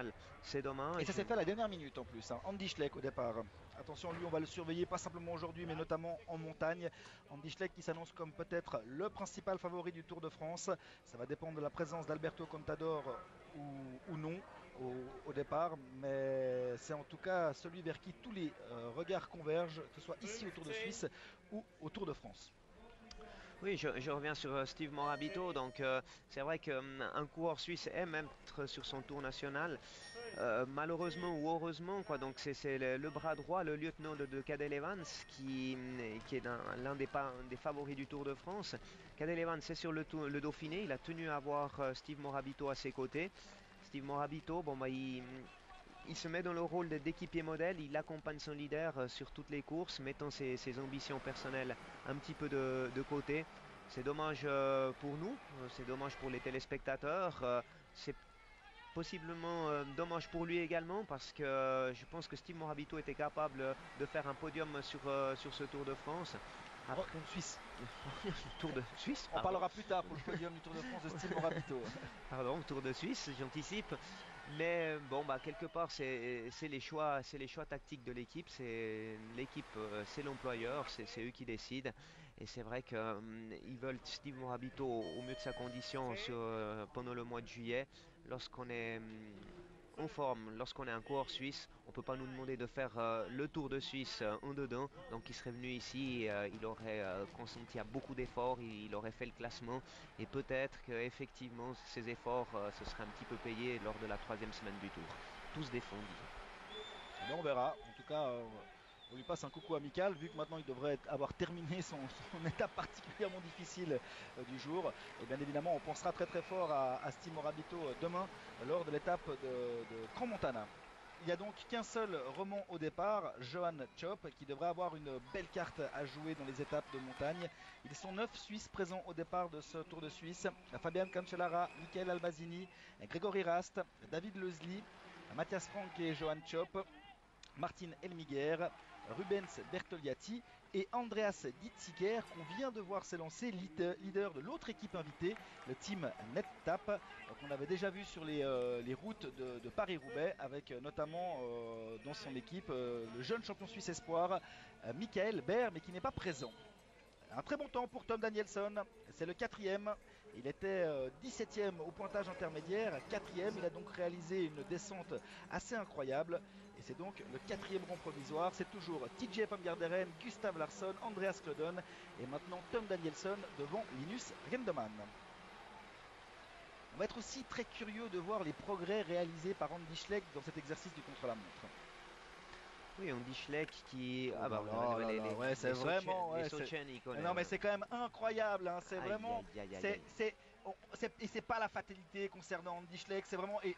national. C'est dommage. Et ça s'est fait à la dernière minute en plus, hein. Andy Schleck au départ. Attention, lui, on va le surveiller, pas simplement aujourd'hui, mais notamment en montagne. Andy Schleck qui s'annonce comme peut-être le principal favori du Tour de France. Ça va dépendre de la présence d'Alberto Contador ou non au départ, mais c'est en tout cas celui vers qui tous les regards convergent, que ce soit ici au Tour de Suisse ou au Tour de France. Oui, je reviens sur Steve Morabito. Donc, c'est vrai qu'un coureur suisse aime être sur son tour national. Malheureusement ou heureusement, quoi. Donc, c'est le bras droit, le lieutenant de Cadel Evans, qui est l'un des favoris du Tour de France. Cadel Evans, c'est sur le Dauphiné. Il a tenu à avoir Steve Morabito à ses côtés. Steve Morabito, bon, bah, il se met dans le rôle d'équipier modèle, il accompagne son leader sur toutes les courses, mettant ses ambitions personnelles un petit peu de côté. C'est dommage pour nous, c'est dommage pour les téléspectateurs, c'est possiblement dommage pour lui également parce que je pense que Steve Morabito était capable de faire un podium sur ce Tour de France. Après, Suisse. Tour de Suisse. On parlera plus tard pour le podium du Tour de France de Steve Morabito. Pardon, Tour de Suisse, j'anticipe. Mais bon, bah quelque part, c'est les choix tactiques de l'équipe. C'est l'équipe, c'est l'employeur, c'est eux qui décident. Et c'est vrai qu'ils veulent Steve Morabito au mieux de sa condition pendant le mois de juillet, lorsqu'on est en forme, lorsqu'on est un coureur suisse. On ne peut pas nous demander de faire le Tour de Suisse en dedans. Donc il serait venu ici, il aurait consenti à beaucoup d'efforts, il aurait fait le classement. Et peut-être qu'effectivement, ces efforts se seraient un petit peu payés lors de la troisième semaine du Tour. Tous défendus. Mais on verra. En tout cas, on lui passe un coucou amical, vu que maintenant il devrait avoir terminé son étape particulièrement difficile du jour. Et bien évidemment, on pensera très très fort à Steve Morabito demain lors de l'étape de Grand Montana. Il n'y a donc qu'un seul remont au départ, Johan Chop, qui devrait avoir une belle carte à jouer dans les étapes de montagne. Ils sont 9 Suisses présents au départ de ce Tour de Suisse. Fabian Cancellara, Michael Albazini, Grégory Rast, David Leslie, Matthias Frank et Johan Chop, Martin Elmiger, Rubens Bertoliati et Andreas Ditziger qu'on vient de voir s'élancer, leader de l'autre équipe invitée, le team NetTap, qu'on avait déjà vu sur les routes de Paris-Roubaix, avec notamment dans son équipe le jeune champion suisse espoir, Michael Baer, mais qui n'est pas présent. Un très bon temps pour Tom Danielson, c'est le quatrième, il était 17e au pointage intermédiaire, quatrième, il a donc réalisé une descente assez incroyable et c'est donc le quatrième rang provisoire, c'est toujours TJ Van Garderen, Gustav Larsson, Andreas Klöden et maintenant Tom Danielson devant Linus Rendemann. On va être aussi très curieux de voir les progrès réalisés par Andy Schleck dans cet exercice du contre-la-montre. Oui, on dit Schleck qui. Ah bah ouais, c'est vraiment. Ouais, non, mais c'est quand même incroyable. Hein, c'est vraiment. Et c'est pas la fatalité concernant Andy Schleck. C'est vraiment. Et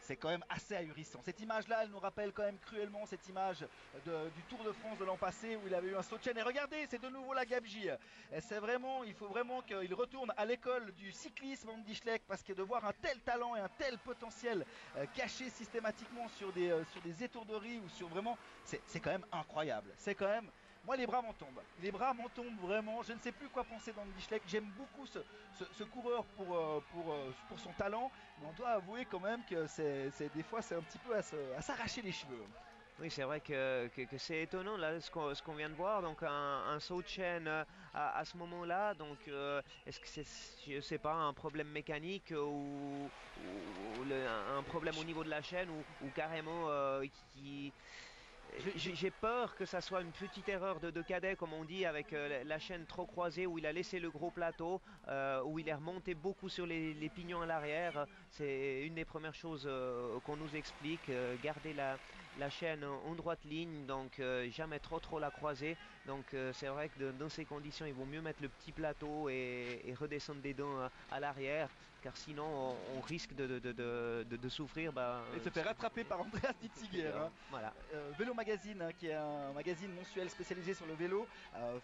c'est quand même assez ahurissant. Cette image-là, elle nous rappelle quand même cruellement cette image du Tour de France de l'an passé où il avait eu un saut de chaîne. Et regardez, c'est de nouveau la gabegie. C'est vraiment. Il faut vraiment qu'il retourne à l'école du cyclisme, Andy Schleck, parce que de voir un tel talent et un tel potentiel caché systématiquement sur des étourderies ou sur vraiment. C'est quand même incroyable. C'est quand même. Moi, les bras m'en tombent. Les bras m'en tombent vraiment. Je ne sais plus quoi penser d'Andy Schleck. J'aime beaucoup ce coureur pour son talent. Mais on doit avouer quand même que des fois, c'est un petit peu à s'arracher les cheveux. Oui, c'est vrai que c'est étonnant là ce qu'on vient de voir. Donc un saut de chaîne à ce moment-là. Donc est-ce que c'est, je sais pas, un problème mécanique ou un problème au niveau de la chaîne ou carrément qui j'ai peur que ça soit une petite erreur de cadet, comme on dit, avec la chaîne trop croisée, où il a laissé le gros plateau, où il est remonté beaucoup sur les pignons à l'arrière. C'est une des premières choses qu'on nous explique. Garder la chaîne en droite ligne, donc jamais trop la croiser. Donc c'est vrai que dans ces conditions, il vaut mieux mettre le petit plateau et redescendre des dents à l'arrière, car sinon on risque de souffrir. Et se faire rattraper par Andreas Ditziger. Hein. Voilà. Vélo Magazine, hein, qui est un magazine mensuel spécialisé sur le vélo,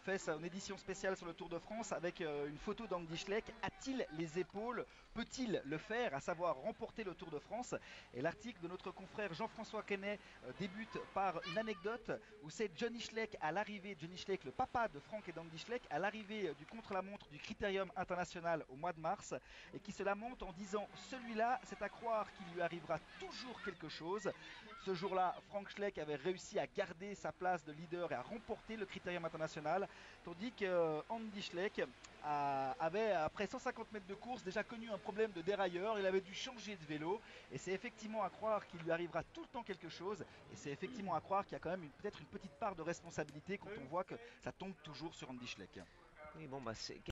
fait son édition spéciale sur le Tour de France avec une photo d'Andy Schleck à a-t-il les épaules? Peut-il le faire, à savoir remporter le Tour de France? Et l'article de notre confrère Jean-François Quesnay débute par une anecdote où c'est Johnny Schleck à l'arrivée, Johnny Schleck, le papa de Frank et d'Andy Schleck, à l'arrivée du contre-la-montre du Critérium International au mois de mars, et qui se lamente en disant: celui-là, c'est à croire qu'il lui arrivera toujours quelque chose. Ce jour-là, Frank Schleck avait réussi à garder sa place de leader et à remporter le Critérium International, tandis que Andy Schleck avait, après 150 mètres de course, déjà connu un problème de dérailleur. Il avait dû changer de vélo, et c'est effectivement à croire qu'il lui arrivera tout le temps quelque chose, et c'est effectivement à croire qu'il y a quand même peut-être une petite part de responsabilité quand on voit que ça tombe toujours sur Andy Schleck. Oui, bon, bah, c'est